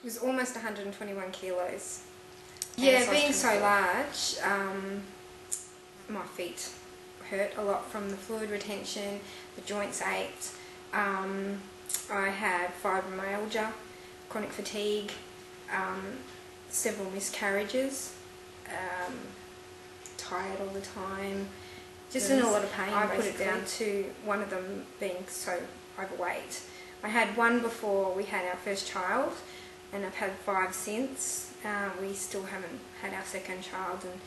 was almost 121 kilos. Yeah, being so large, my feet hurt a lot from the fluid retention, the joints ached. I had fibromyalgia, chronic fatigue, several miscarriages, tired all the time, just in a lot of pain. I put it down to one of them being so overweight. I had one before we had our first child, and I've had 5 since. We still haven't had our second child, and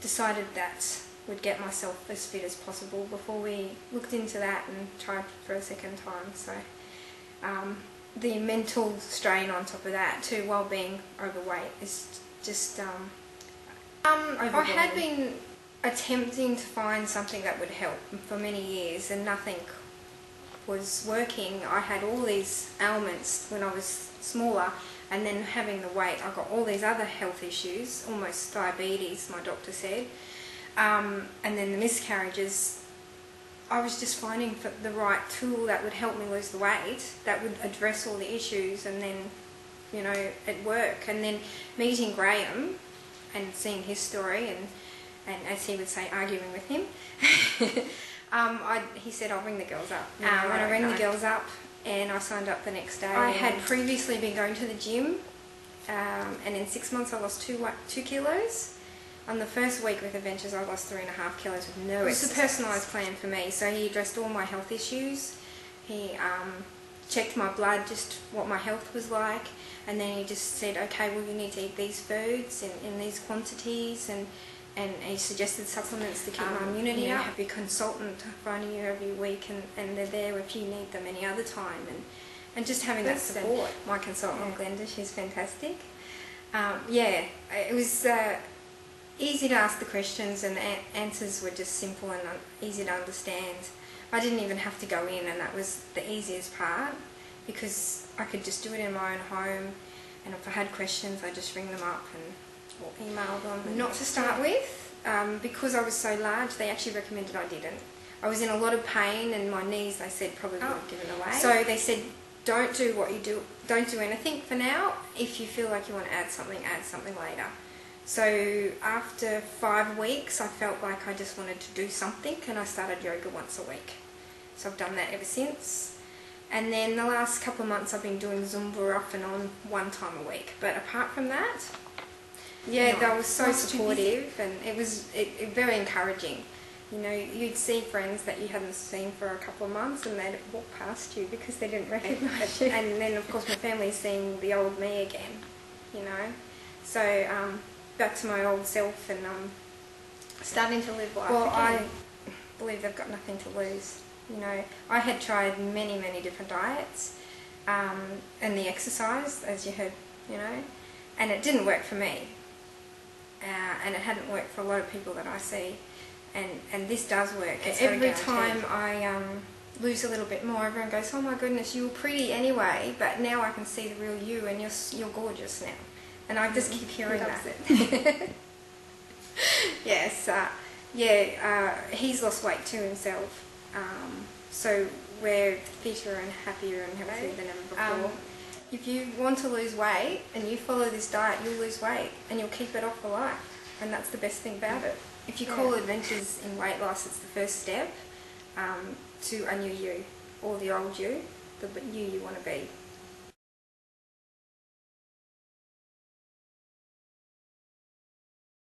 decided that would get myself as fit as possible before we looked into that and tried for a second time. So the mental strain on top of that too, while being overweight, is just I had been attempting to find something that would help for many years, and nothing was working. I had all these ailments when I was smaller, and then having the weight, I got all these other health issues, almost diabetes, my doctor said, and then the miscarriages. I was just finding the right tool that would help me lose the weight, that would address all the issues, and then, you know, it worked. And then meeting Graham and seeing his story, and as he would say, arguing with him, he said, I'll ring the girls up. When I rang the girls up, and I signed up the next day. I had previously been going to the gym, and in 6 months I lost 2 kilos. On the first week with Adventures, I lost 3.5 kilos with no exercise. It was a personalised plan for me, so he addressed all my health issues. He checked my blood, just what my health was like, and then he just said, okay, well, you need to eat these foods in these quantities, and he suggested supplements to keep my immunity up. Have your consultant phoning you every week, and they're there if you need them any other time, and just having that support. My consultant, Glenda, she's fantastic. Yeah, it was easy to ask the questions, and the answers were just simple and easy to understand. I didn't even have to go in, and that was the easiest part, because I could just do it in my own home, and if I had questions, I just ring them up or email them. Not to start with, because I was so large, they actually recommended I didn't. I was in a lot of pain, and my knees, they said, probably would have given away. So they said, don't do what you do, don't do anything for now. If you feel like you want to add something later. So after 5 weeks, I felt like I just wanted to do something, and I started yoga once a week. So I've done that ever since. And then the last couple of months I've been doing Zumba off and on 1 time a week. But apart from that, yeah, they were so supportive, and it was very encouraging. You know, you'd see friends that you hadn't seen for a couple of months, and they'd walk past you because they didn't recognise you. And then of course my family's seeing the old me again, you know. So back to my old self, and starting to live life again. I believe they've got nothing to lose. You know, I had tried many different diets, and the exercise, as you heard, you know, and it didn't work for me, and it hadn't worked for a lot of people that I see, and this does work. Every time I lose a little bit more, everyone goes, oh my goodness, you were pretty anyway, but now I can see the real you, and you're gorgeous now. And I just keep hearing that. Yes, he's lost weight too himself. So we're fitter and happier and healthier than ever before. If you want to lose weight and you follow this diet, you'll lose weight and you'll keep it off for life. And that's the best thing about it. If you call Adventures in Weight Loss, it's the first step to a new you, or the old you, the you want to be.